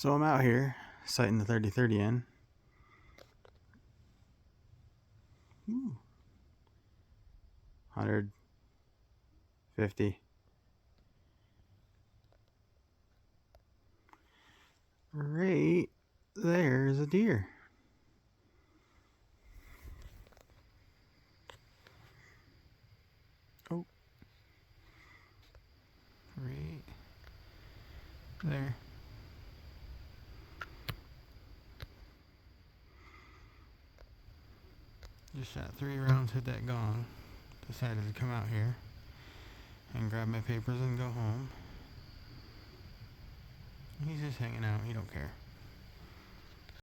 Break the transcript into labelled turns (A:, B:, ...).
A: So I'm out here sighting the 30-30 in. Ooh. 150. Right there's a deer. Oh. Right there. Just shot 3 rounds, hit that gong. Decided to come out here and grab my papers and go home. He's just hanging out, he don't care.